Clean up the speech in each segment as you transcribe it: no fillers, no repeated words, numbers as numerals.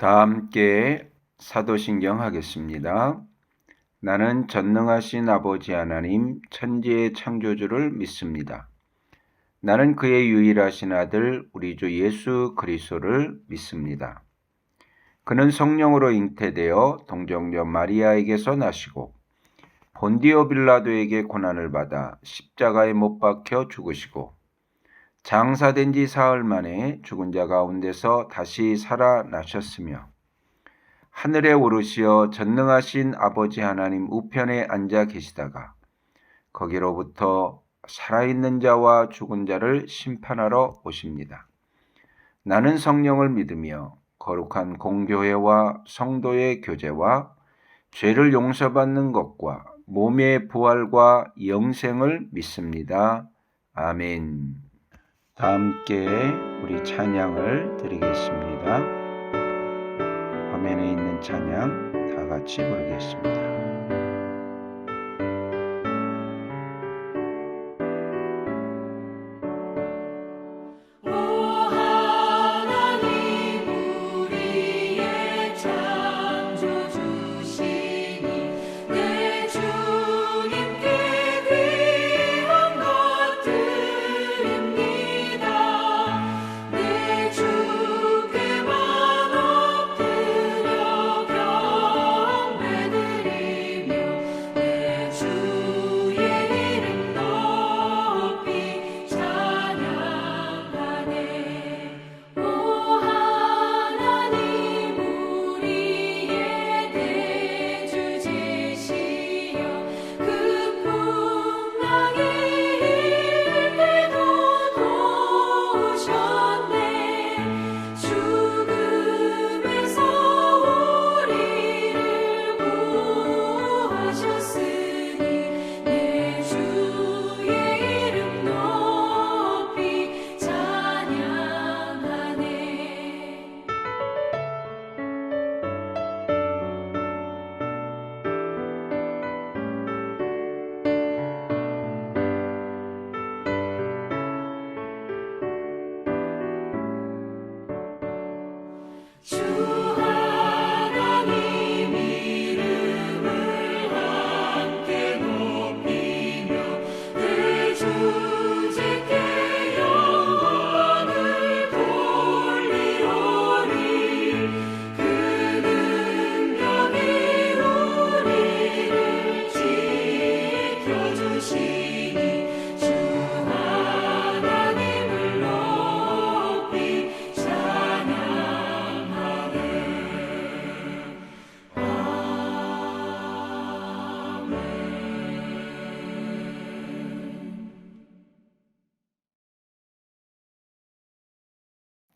다 함께 사도신경 하겠습니다. 나는 전능하신 아버지 하나님 천지의 창조주를 믿습니다. 나는 그의 유일하신 아들 우리 주 예수 그리스도를 믿습니다. 그는 성령으로 잉태되어 동정녀 마리아에게서 나시고 본디오 빌라도에게 고난을 받아 십자가에 못 박혀 죽으시고 장사된 지 사흘 만에 죽은 자 가운데서 다시 살아나셨으며 하늘에 오르시어 전능하신 아버지 하나님 우편에 앉아 계시다가 거기로부터 살아있는 자와 죽은 자를 심판하러 오십니다. 나는 성령을 믿으며 거룩한 공교회와 성도의 교제와 죄를 용서받는 것과 몸의 부활과 영생을 믿습니다. 아멘. 다 함께 우리 찬양을 드리겠습니다. 화면에 있는 찬양 다 같이 부르겠습니다.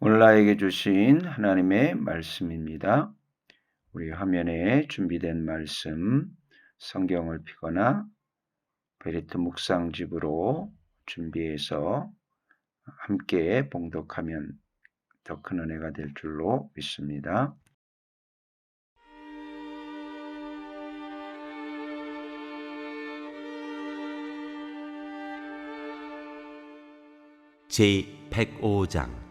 오늘 나에게 주신 하나님의 말씀입니다. 우리 화면에 준비된 말씀 성경을 펴거나 베리트 묵상집으로 준비해서 함께 봉독하면 더 큰 은혜가 될 줄로 믿습니다. 제105장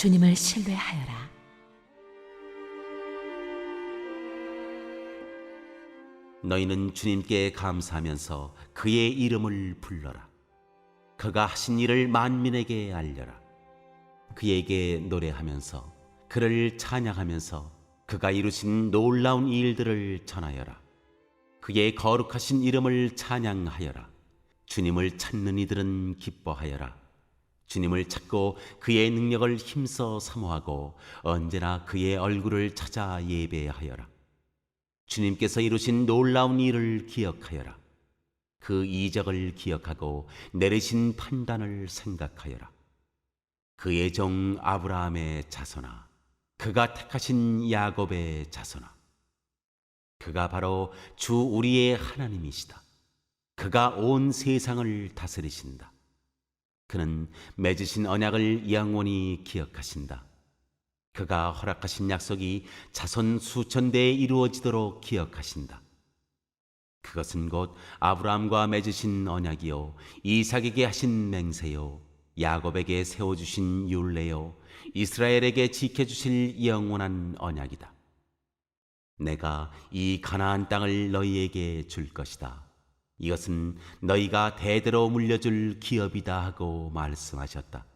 주님을 신뢰하여라. 너희는 주님께 감사하면서 그의 이름을 불러라. 그가 하신 일을 만민에게 알려라. 그에게 노래하면서 그를 찬양하면서 그가 이루신 놀라운 일들을 전하여라. 그의 거룩하신 이름을 찬양하여라. 주님을 찾는 이들은 기뻐하여라. 주님을 찾고 그의 능력을 힘써 사모하고 언제나 그의 얼굴을 찾아 예배하여라. 주님께서 이루신 놀라운 일을 기억하여라. 그 이적을 기억하고 내리신 판단을 생각하여라. 그의 종 아브라함의 자손아, 그가 택하신 야곱의 자손아, 그가 바로 주 우리의 하나님이시다. 그가 온 세상을 다스리신다. 그는 맺으신 언약을 영원히 기억하신다. 그가 허락하신 약속이 자손 수천 대에 이루어지도록 기억하신다. 그것은 곧 아브라함과 맺으신 언약이요 이삭에게 하신 맹세요 야곱에게 세워주신 율례요 이스라엘에게 지켜주실 영원한 언약이다. 내가 이 가나안 땅을 너희에게 줄 것이다. 이것은 너희가 대대로 물려줄 기업이다 하고 말씀하셨다.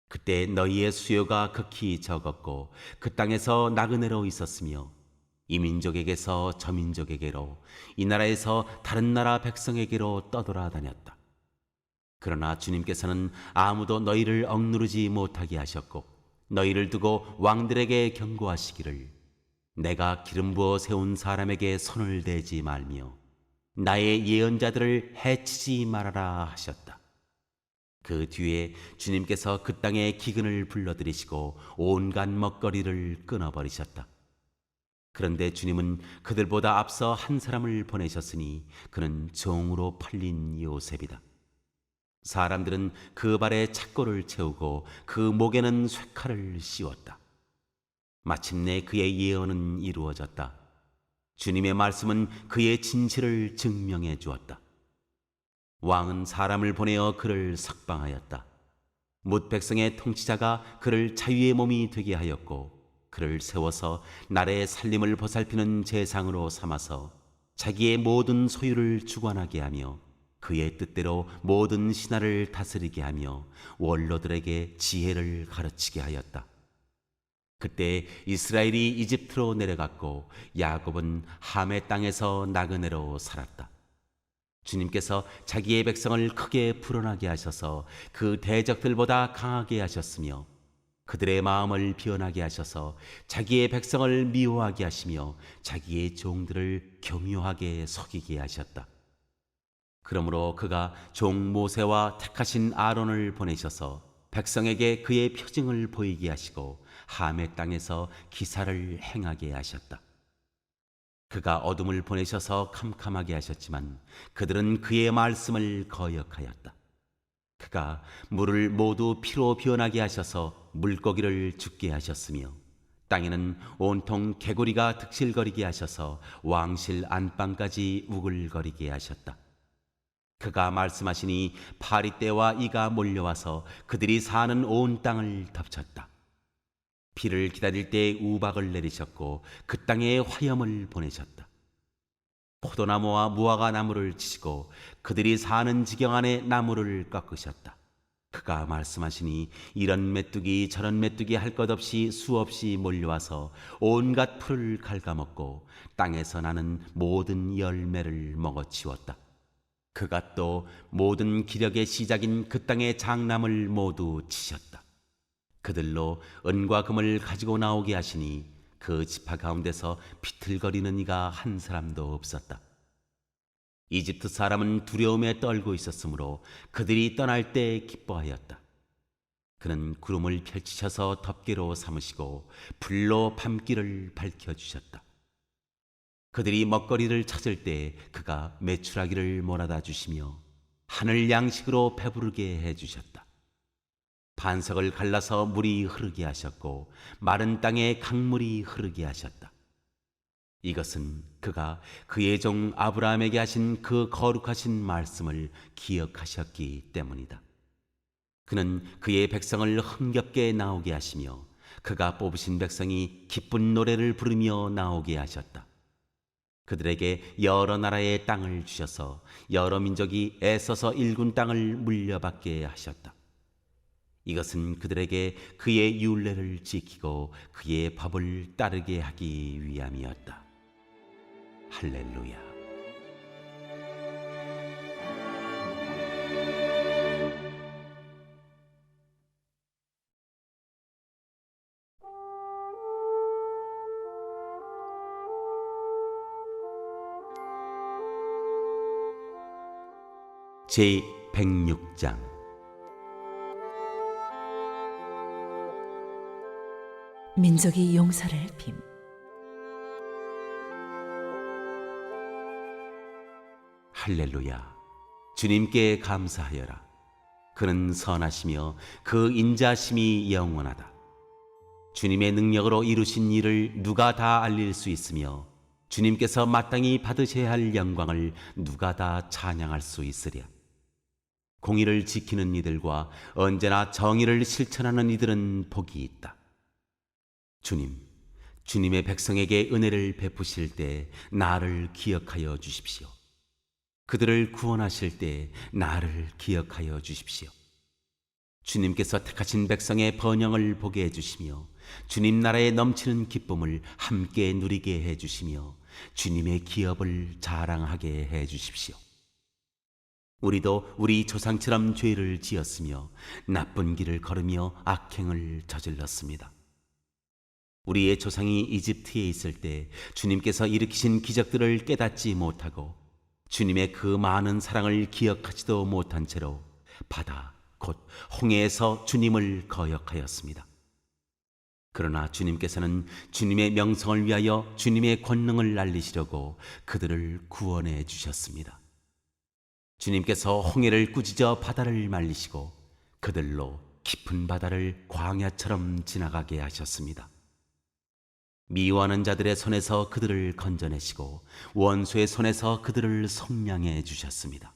그때 너희의 수요가 극히 적었고 그 땅에서 나그네로 있었으며 이 민족에게서 저 민족에게로 이 나라에서 다른 나라 백성에게로 떠돌아다녔다. 그러나 주님께서는 아무도 너희를 억누르지 못하게 하셨고 너희를 두고 왕들에게 경고하시기를 내가 기름 부어 세운 사람에게 손을 대지 말며 나의 예언자들을 해치지 말아라 하셨다. 그 뒤에 주님께서 그 땅에 기근을 불러들이시고 온갖 먹거리를 끊어버리셨다. 그런데 주님은 그들보다 앞서 한 사람을 보내셨으니 그는 종으로 팔린 요셉이다. 사람들은 그 발에 착고를 채우고 그 목에는 쇠칼을 씌웠다. 마침내 그의 예언은 이루어졌다. 주님의 말씀은 그의 진실을 증명해 주었다. 왕은 사람을 보내어 그를 석방하였다. 뭇 백성의 통치자가 그를 자유의 몸이 되게 하였고 그를 세워서 나라의 살림을 보살피는 제상으로 삼아서 자기의 모든 소유를 주관하게 하며 그의 뜻대로 모든 신하를 다스리게 하며 원로들에게 지혜를 가르치게 하였다. 그때 이스라엘이 이집트로 내려갔고 야곱은 함의 땅에서 나그네로 살았다. 주님께서 자기의 백성을 크게 불어나게 하셔서 그 대적들보다 강하게 하셨으며 그들의 마음을 변하게 하셔서 자기의 백성을 미워하게 하시며 자기의 종들을 교묘하게 속이게 하셨다. 그러므로 그가 종 모세와 택하신 아론을 보내셔서 백성에게 그의 표징을 보이게 하시고 함의 땅에서 기사를 행하게 하셨다. 그가 어둠을 보내셔서 캄캄하게 하셨지만 그들은 그의 말씀을 거역하였다. 그가 물을 모두 피로 변하게 하셔서 물고기를 죽게 하셨으며 땅에는 온통 개구리가 득실거리게 하셔서 왕실 안방까지 우글거리게 하셨다. 그가 말씀하시니 파리떼와 이가 몰려와서 그들이 사는 온 땅을 덮쳤다. 비를 기다릴 때 우박을 내리셨고 그 땅에 화염을 보내셨다. 포도나무와 무화과 나무를 치시고 그들이 사는 지경 안에 나무를 꺾으셨다. 그가 말씀하시니 이런 메뚜기 저런 메뚜기 할 것 없이 수없이 몰려와서 온갖 풀을 갉아먹고 땅에서 나는 모든 열매를 먹어치웠다. 그가 또 모든 기력의 시작인 그 땅의 장남을 모두 치셨다. 그들로 은과 금을 가지고 나오게 하시니 그 지파 가운데서 비틀거리는 이가 한 사람도 없었다. 이집트 사람은 두려움에 떨고 있었으므로 그들이 떠날 때 기뻐하였다. 그는 구름을 펼치셔서 덮개로 삼으시고 불로 밤길을 밝혀주셨다. 그들이 먹거리를 찾을 때 그가 메추라기를 몰아다 주시며 하늘 양식으로 배부르게 해주셨다. 반석을 갈라서 물이 흐르게 하셨고 마른 땅에 강물이 흐르게 하셨다. 이것은 그가 그의 종 아브라함에게 하신 그 거룩하신 말씀을 기억하셨기 때문이다. 그는 그의 백성을 흥겹게 나오게 하시며 그가 뽑으신 백성이 기쁜 노래를 부르며 나오게 하셨다. 그들에게 여러 나라의 땅을 주셔서 여러 민족이 애써서 일군 땅을 물려받게 하셨다. 이것은 그들에게 그의 율례를 지키고 그의 법을 따르게 하기 위함이었다. 할렐루야. 제 106장 민족이 용서를 빔. 할렐루야. 주님께 감사하여라. 그는 선하시며 그 인자심이 영원하다. 주님의 능력으로 이루신 일을 누가 다 알릴 수 있으며 주님께서 마땅히 받으셔야 할 영광을 누가 다 찬양할 수 있으랴. 공의를 지키는 이들과 언제나 정의를 실천하는 이들은 복이 있다. 주님의 백성에게 은혜를 베푸실 때 나를 기억하여 주십시오. 그들을 구원하실 때 나를 기억하여 주십시오. 주님께서 택하신 백성의 번영을 보게 해주시며 주님 나라에 넘치는 기쁨을 함께 누리게 해주시며 주님의 기업을 자랑하게 해주십시오. 우리도 우리 조상처럼 죄를 지었으며 나쁜 길을 걸으며 악행을 저질렀습니다. 우리의 조상이 이집트에 있을 때 주님께서 일으키신 기적들을 깨닫지 못하고 주님의 그 많은 사랑을 기억하지도 못한 채로 바다 곧 홍해에서 주님을 거역하였습니다. 그러나 주님께서는 주님의 명성을 위하여 주님의 권능을 알리시려고 그들을 구원해 주셨습니다. 주님께서 홍해를 꾸짖어 바다를 말리시고 그들로 깊은 바다를 광야처럼 지나가게 하셨습니다. 미워하는 자들의 손에서 그들을 건져내시고 원수의 손에서 그들을 속량해 주셨습니다.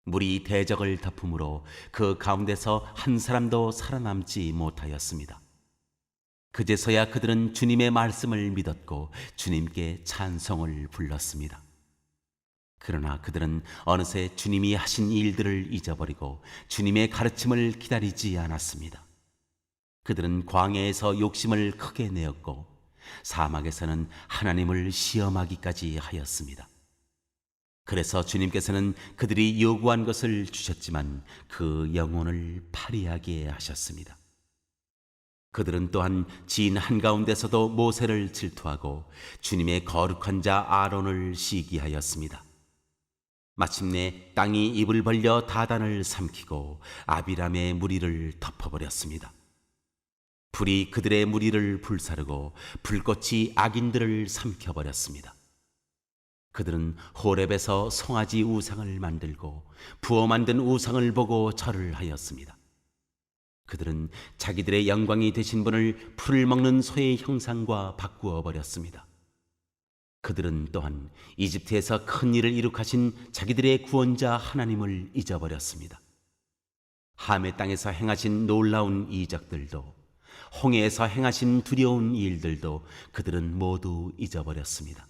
물이 대적을 덮음으로 그 가운데서 한 사람도 살아남지 못하였습니다. 그제서야 그들은 주님의 말씀을 믿었고 주님께 찬송을 불렀습니다. 그러나 그들은 어느새 주님이 하신 일들을 잊어버리고 주님의 가르침을 기다리지 않았습니다. 그들은 광야에서 욕심을 크게 내었고 사막에서는 하나님을 시험하기까지 하였습니다. 그래서 주님께서는 그들이 요구한 것을 주셨지만 그 영혼을 파리하게 하셨습니다. 그들은 또한 지인 한가운데서도 모세를 질투하고 주님의 거룩한 자 아론을 시기하였습니다. 마침내 땅이 입을 벌려 다단을 삼키고 아비람의 무리를 덮어버렸습니다. 불이 그들의 무리를 불사르고 불꽃이 악인들을 삼켜버렸습니다. 그들은 호렙에서 송아지 우상을 만들고 부어 만든 우상을 보고 절을 하였습니다. 그들은 자기들의 영광이 되신 분을 풀을 먹는 소의 형상과 바꾸어 버렸습니다. 그들은 또한 이집트에서 큰 일을 이룩하신 자기들의 구원자 하나님을 잊어버렸습니다. 함의 땅에서 행하신 놀라운 이적들도 홍해에서 행하신 두려운 일들도 그들은 모두 잊어버렸습니다.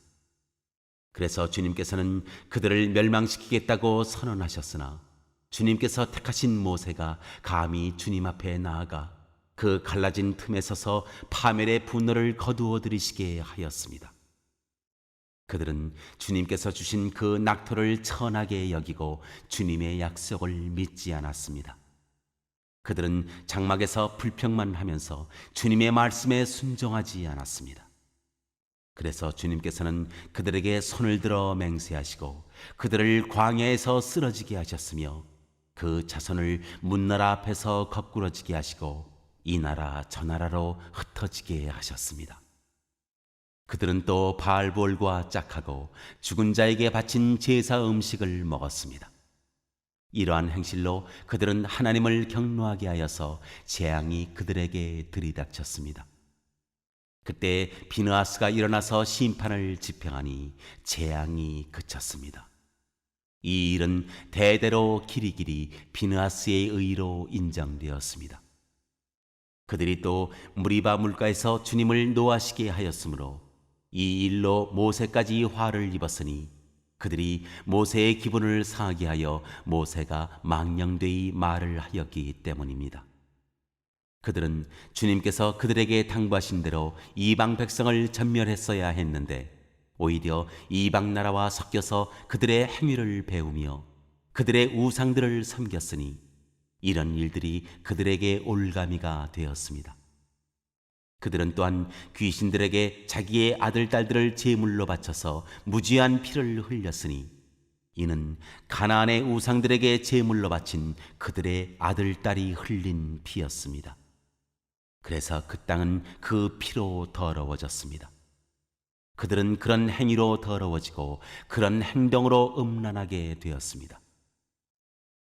그래서 주님께서는 그들을 멸망시키겠다고 선언하셨으나 주님께서 택하신 모세가 감히 주님 앞에 나아가 그 갈라진 틈에 서서 파멸의 분노를 거두어 들이시게 하였습니다. 그들은 주님께서 주신 그 낙토를 천하게 여기고 주님의 약속을 믿지 않았습니다. 그들은 장막에서 불평만 하면서 주님의 말씀에 순종하지 않았습니다. 그래서 주님께서는 그들에게 손을 들어 맹세하시고 그들을 광야에서 쓰러지게 하셨으며 그 자손을 문나라 앞에서 거꾸러지게 하시고 이 나라 저 나라로 흩어지게 하셨습니다. 그들은 또 바알볼과 짝하고 죽은 자에게 바친 제사 음식을 먹었습니다. 이러한 행실로 그들은 하나님을 경노하게 하여서 재앙이 그들에게 들이닥쳤습니다. 그때 비느하스가 일어나서 심판을 집행하니 재앙이 그쳤습니다. 이 일은 대대로 길이길이 비느하스의 의로 인정되었습니다. 그들이 또 무리바 물가에서 주님을 노하시게 하였으므로 이 일로 모세까지 화를 입었으니 그들이 모세의 기분을 상하게 하여 모세가 망령되이 말을 하였기 때문입니다. 그들은 주님께서 그들에게 당부하신 대로 이방 백성을 전멸했어야 했는데 오히려 이방 나라와 섞여서 그들의 행위를 배우며 그들의 우상들을 섬겼으니 이런 일들이 그들에게 올가미가 되었습니다. 그들은 또한 귀신들에게 자기의 아들, 딸들을 제물로 바쳐서 무지한 피를 흘렸으니 이는 가나안의 우상들에게 제물로 바친 그들의 아들, 딸이 흘린 피였습니다. 그래서 그 땅은 그 피로 더러워졌습니다. 그들은 그런 행위로 더러워지고 그런 행동으로 음란하게 되었습니다.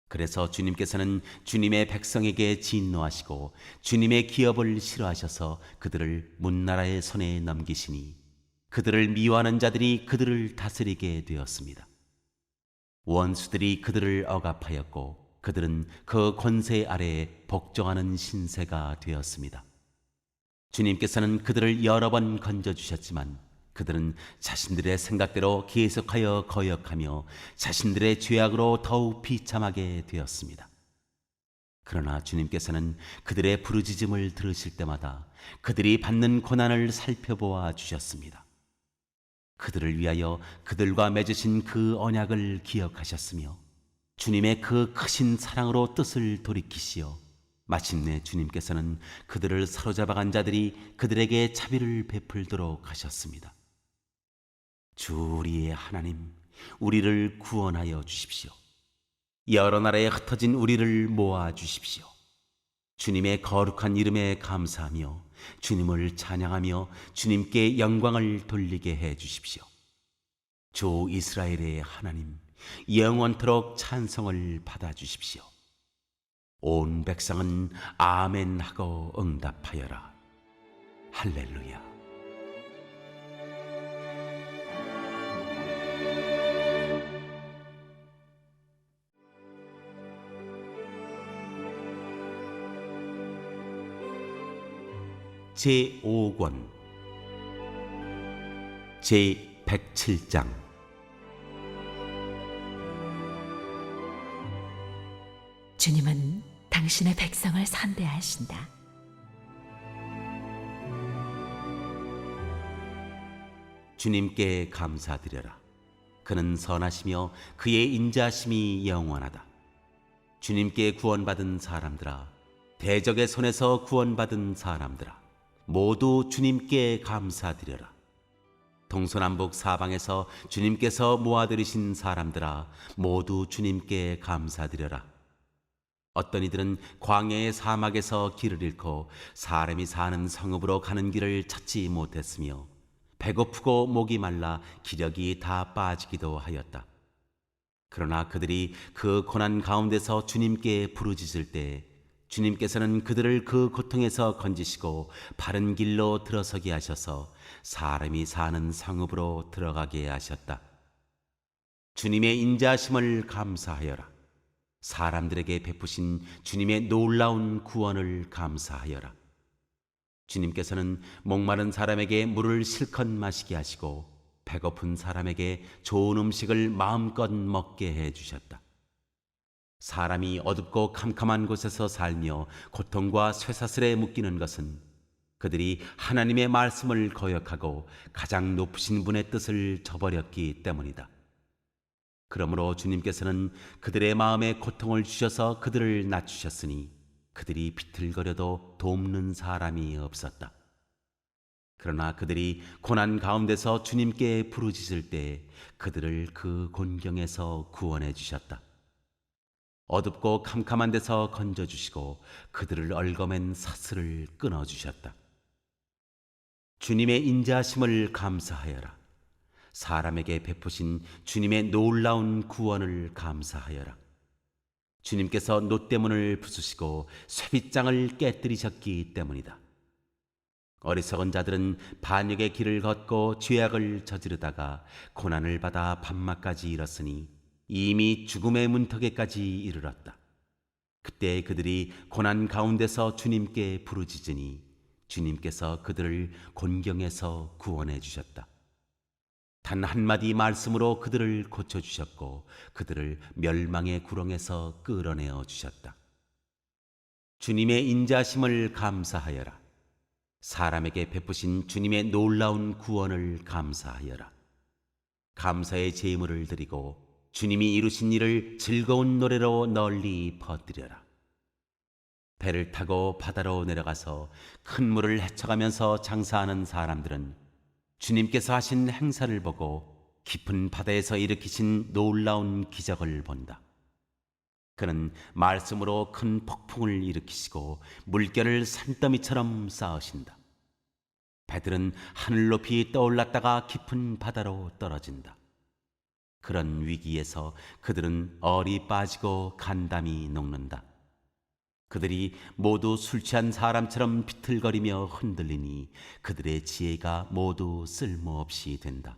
그래서 주님께서는 주님의 백성에게 진노하시고 주님의 기업을 싫어하셔서 그들을 문나라의 손에 넘기시니 그들을 미워하는 자들이 그들을 다스리게 되었습니다. 원수들이 그들을 억압하였고 그들은 그 권세 아래에 복종하는 신세가 되었습니다. 주님께서는 그들을 여러 번 건져주셨지만 그들은 자신들의 생각대로 계속하여 거역하며 자신들의 죄악으로 더욱 비참하게 되었습니다. 그러나 주님께서는 그들의 부르짖음을 들으실 때마다 그들이 받는 고난을 살펴보아 주셨습니다. 그들을 위하여 그들과 맺으신 그 언약을 기억하셨으며 주님의 그 크신 사랑으로 뜻을 돌이키시어 마침내 주님께서는 그들을 사로잡아간 자들이 그들에게 자비를 베풀도록 하셨습니다. 주 우리의 하나님, 우리를 구원하여 주십시오. 여러 나라에 흩어진 우리를 모아 주십시오. 주님의 거룩한 이름에 감사하며 주님을 찬양하며 주님께 영광을 돌리게 해 주십시오. 주 이스라엘의 하나님, 영원토록 찬송을 받아 주십시오. 온 백성은 아멘 하고 응답하여라. 할렐루야. 제5권 제107장 주님은 당신의 백성을 선대하신다. 주님께 감사드려라. 그는 선하시며 그의 인자하심이 영원하다. 주님께 구원받은 사람들아, 대적의 손에서 구원받은 사람들아, 모두 주님께 감사드려라. 동서남북 사방에서 주님께서 모아들이신 사람들아, 모두 주님께 감사드려라. 어떤 이들은 광야의 사막에서 길을 잃고 사람이 사는 성읍으로 가는 길을 찾지 못했으며 배고프고 목이 말라 기력이 다 빠지기도 하였다. 그러나 그들이 그 고난 가운데서 주님께 부르짖을 때 주님께서는 그들을 그 고통에서 건지시고 바른 길로 들어서게 하셔서 사람이 사는 성읍으로 들어가게 하셨다. 주님의 인자하심을 감사하여라. 사람들에게 베푸신 주님의 놀라운 구원을 감사하여라. 주님께서는 목마른 사람에게 물을 실컷 마시게 하시고 배고픈 사람에게 좋은 음식을 마음껏 먹게 해주셨다. 사람이 어둡고 캄캄한 곳에서 살며 고통과 쇠사슬에 묶이는 것은 그들이 하나님의 말씀을 거역하고 가장 높으신 분의 뜻을 저버렸기 때문이다. 그러므로 주님께서는 그들의 마음에 고통을 주셔서 그들을 낮추셨으니 그들이 비틀거려도 돕는 사람이 없었다. 그러나 그들이 고난 가운데서 주님께 부르짖을 때 그들을 그 곤경에서 구원해 주셨다. 어둡고 캄캄한 데서 건져주시고 그들을 얽어맨 사슬을 끊어주셨다. 주님의 인자하심을 감사하여라. 사람에게 베푸신 주님의 놀라운 구원을 감사하여라. 주님께서 노때문을 부수시고 쇠빗장을 깨뜨리셨기 때문이다. 어리석은 자들은 반역의 길을 걷고 죄악을 저지르다가 고난을 받아 밤낮까지 잃었으니 이미 죽음의 문턱에까지 이르렀다. 그때 그들이 고난 가운데서 주님께 부르짖으니 주님께서 그들을 곤경에서 구원해 주셨다. 단 한마디 말씀으로 그들을 고쳐주셨고 그들을 멸망의 구렁에서 끌어내어 주셨다. 주님의 인자심을 감사하여라. 사람에게 베푸신 주님의 놀라운 구원을 감사하여라. 감사의 제물을 드리고 주님이 이루신 일을 즐거운 노래로 널리 퍼뜨려라. 배를 타고 바다로 내려가서 큰 물을 헤쳐가면서 장사하는 사람들은 주님께서 하신 행사를 보고 깊은 바다에서 일으키신 놀라운 기적을 본다. 그는 말씀으로 큰 폭풍을 일으키시고 물결을 산더미처럼 쌓으신다. 배들은 하늘 높이 떠올랐다가 깊은 바다로 떨어진다. 그런 위기에서 그들은 얼이 빠지고 간담이 녹는다. 그들이 모두 술 취한 사람처럼 비틀거리며 흔들리니 그들의 지혜가 모두 쓸모없이 된다.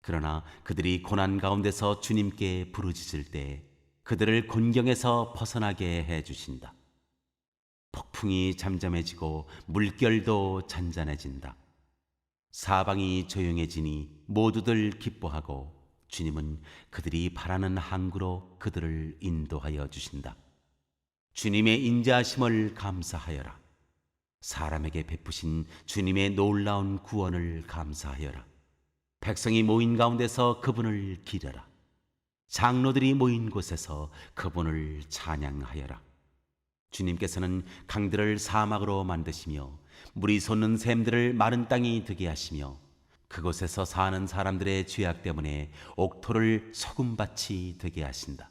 그러나 그들이 고난 가운데서 주님께 부르짖을 때 그들을 곤경에서 벗어나게 해 주신다. 폭풍이 잠잠해지고 물결도 잔잔해진다. 사방이 조용해지니 모두들 기뻐하고 주님은 그들이 바라는 항구로 그들을 인도하여 주신다. 주님의 인자하심을 감사하여라. 사람에게 베푸신 주님의 놀라운 구원을 감사하여라. 백성이 모인 가운데서 그분을 기려라. 장로들이 모인 곳에서 그분을 찬양하여라. 주님께서는 강들을 사막으로 만드시며 물이 솟는 샘들을 마른 땅이 되게 하시며 그곳에서 사는 사람들의 죄악 때문에 옥토를 소금밭이 되게 하신다.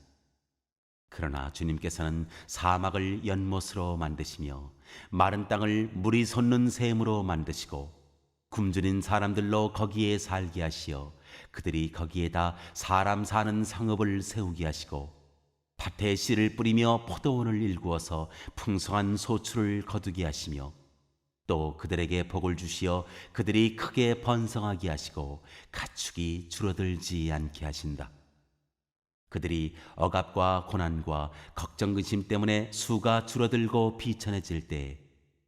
그러나 주님께서는 사막을 연못으로 만드시며 마른 땅을 물이 솟는 샘으로 만드시고 굶주린 사람들로 거기에 살게 하시어 그들이 거기에다 사람 사는 성읍을 세우게 하시고 밭에 씨를 뿌리며 포도원을 일구어서 풍성한 소출을 거두게 하시며 또 그들에게 복을 주시어 그들이 크게 번성하게 하시고 가축이 줄어들지 않게 하신다. 그들이 억압과 고난과 걱정 근심 때문에 수가 줄어들고 비천해질 때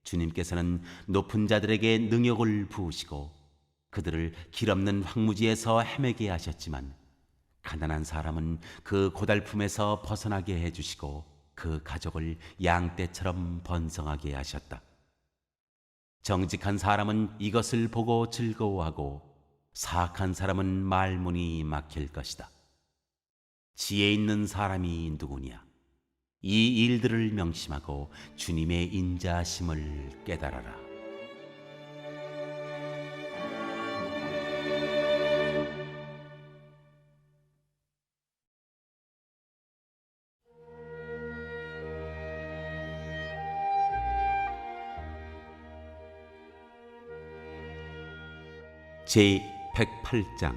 주님께서는 높은 자들에게 능욕을 부으시고 그들을 길 없는 황무지에서 헤매게 하셨지만 가난한 사람은 그 고달픔에서 벗어나게 해주시고 그 가족을 양떼처럼 번성하게 하셨다. 정직한 사람은 이것을 보고 즐거워하고 사악한 사람은 말문이 막힐 것이다. 지혜 있는 사람이 누구냐? 이 일들을 명심하고 주님의 인자하심을 깨달아라. 제 108장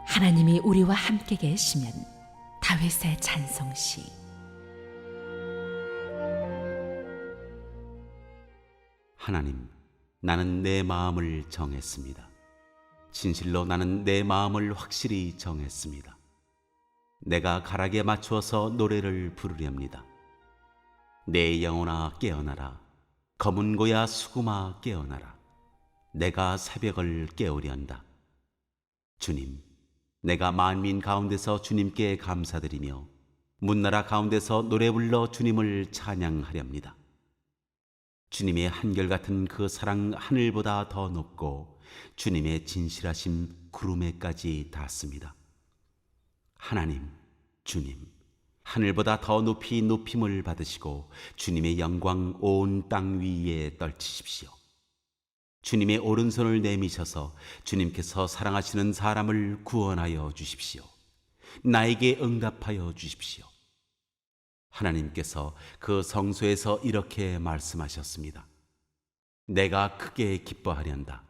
하나님이 우리와 함께 계시면 다윗의 찬송시. 하나님, 나는 내 마음을 정했습니다. 진실로 나는 내 마음을 확실히 정했습니다. 내가 가락에 맞추어서 노래를 부르렵니다. 내 영혼아 깨어나라. 검은 고야 수금아 깨어나라. 내가 새벽을 깨우련다. 주님, 내가 만민 가운데서 주님께 감사드리며 문나라 가운데서 노래 불러 주님을 찬양하렵니다. 주님의 한결같은 그 사랑 하늘보다 더 높고 주님의 진실하심 구름에까지 닿습니다. 하나님, 주님, 하늘보다 더 높이 높임을 받으시고 주님의 영광 온 땅 위에 떨치십시오. 주님의 오른손을 내미셔서 주님께서 사랑하시는 사람을 구원하여 주십시오. 나에게 응답하여 주십시오. 하나님께서 그 성소에서 이렇게 말씀하셨습니다. 내가 크게 기뻐하련다.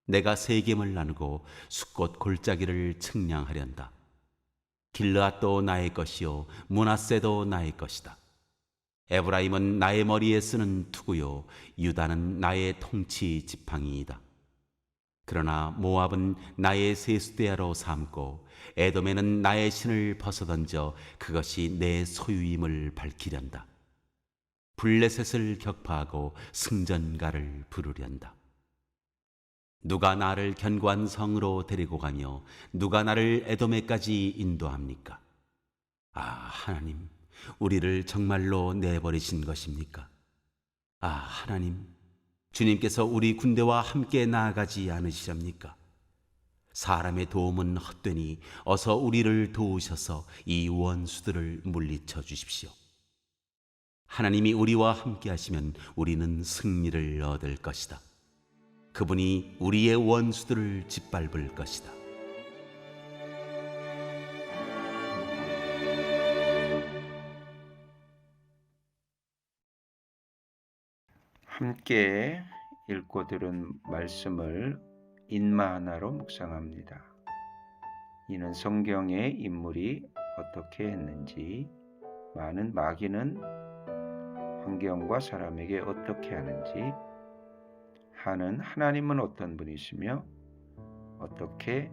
내가 세겜을 나누고 숫꽃 골짜기를 측량하련다. 길르앗도 나의 것이요 므낫세도 나의 것이다. 에브라임은 나의 머리에 쓰는 투구요 유다는 나의 통치 지팡이이다. 그러나 모압은 나의 세수대야로 삼고 에돔에는 나의 신을 벗어던져 그것이 내 소유임을 밝히련다. 블레셋을 격파하고 승전가를 부르련다. 누가 나를 견고한 성으로 데리고 가며 누가 나를 에돔에까지 인도합니까? 아, 하나님, 우리를 정말로 내버리신 것입니까? 아, 하나님, 주님께서 우리 군대와 함께 나아가지 않으시렵니까? 사람의 도움은 헛되니 어서 우리를 도우셔서 이 원수들을 물리쳐 주십시오. 하나님이 우리와 함께 하시면 우리는 승리를 얻을 것이다. 그분이 우리의 원수들을 짓밟을 것이다. 함께 읽고 들은 말씀을 인마 하나로 묵상합니다. 이는 성경의 인물이 어떻게 했는지, 많은 마귀는 환경과 사람에게 어떻게 하는지, 하는 하나님은 어떤 분이시며 어떻게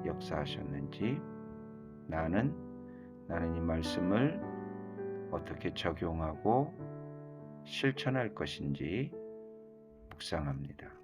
역사하셨는지, 나는 이 말씀을 어떻게 적용하고 실천할 것인지 묵상합니다.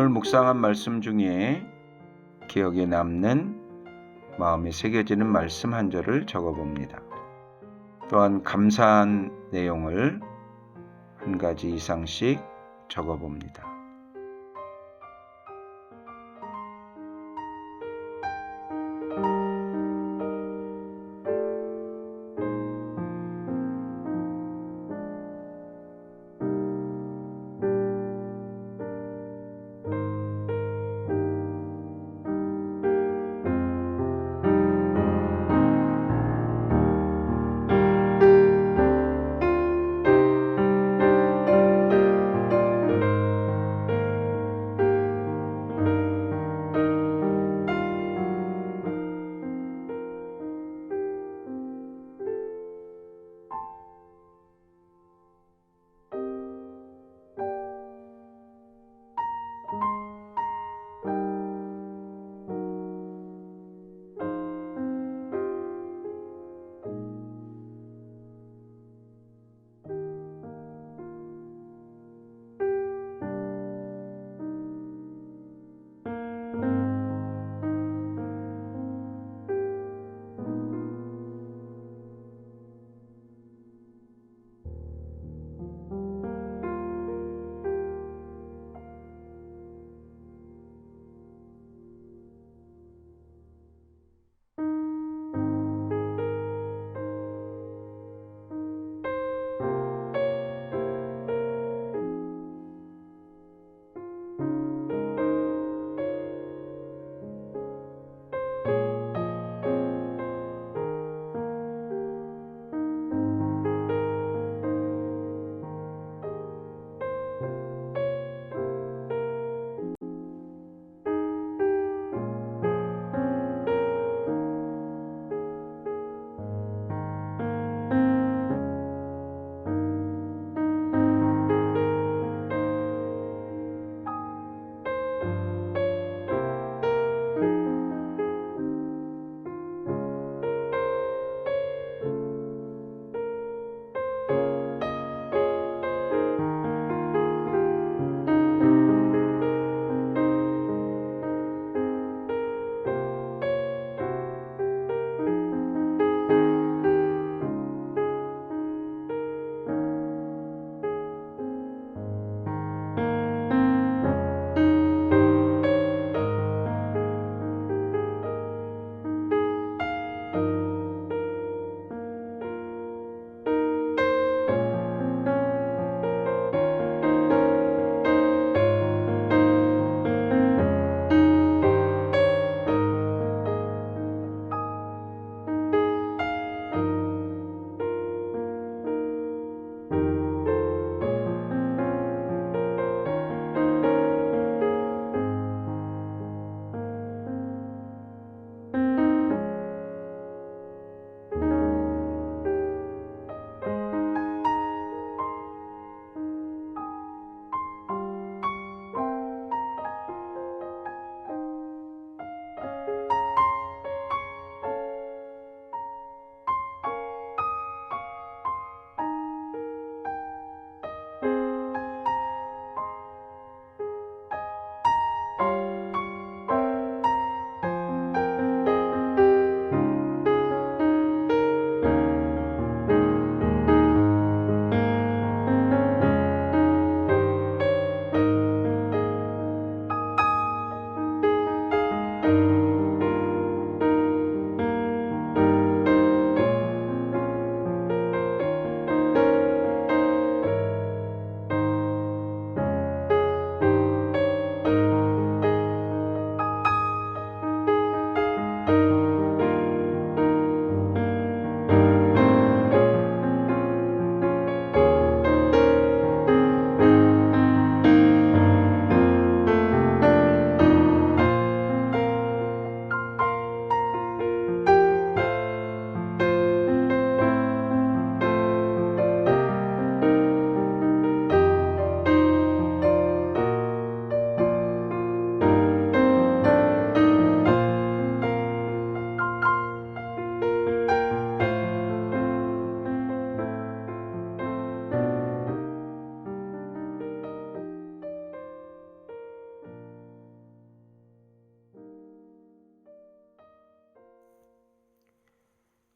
오늘 묵상한 말씀 중에 기억에 남는 마음에 새겨지는 말씀 한 절을 적어봅니다. 또한 감사한 내용을 한 가지 이상씩 적어봅니다.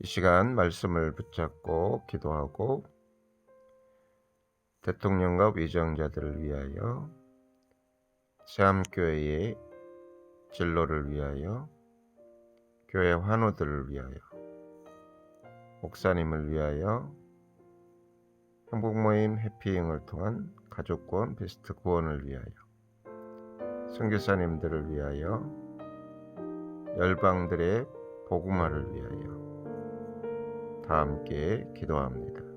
이 시간 말씀을 붙잡고 기도하고 대통령과 위정자들을 위하여, 새암교회의 진로를 위하여, 교회 환우들을 위하여, 목사님을 위하여, 행복모임 해피잉을 통한 가족구원 베스트 구원을 위하여, 선교사님들을 위하여, 열방들의 복음화를 위하여 다 함께 기도합니다.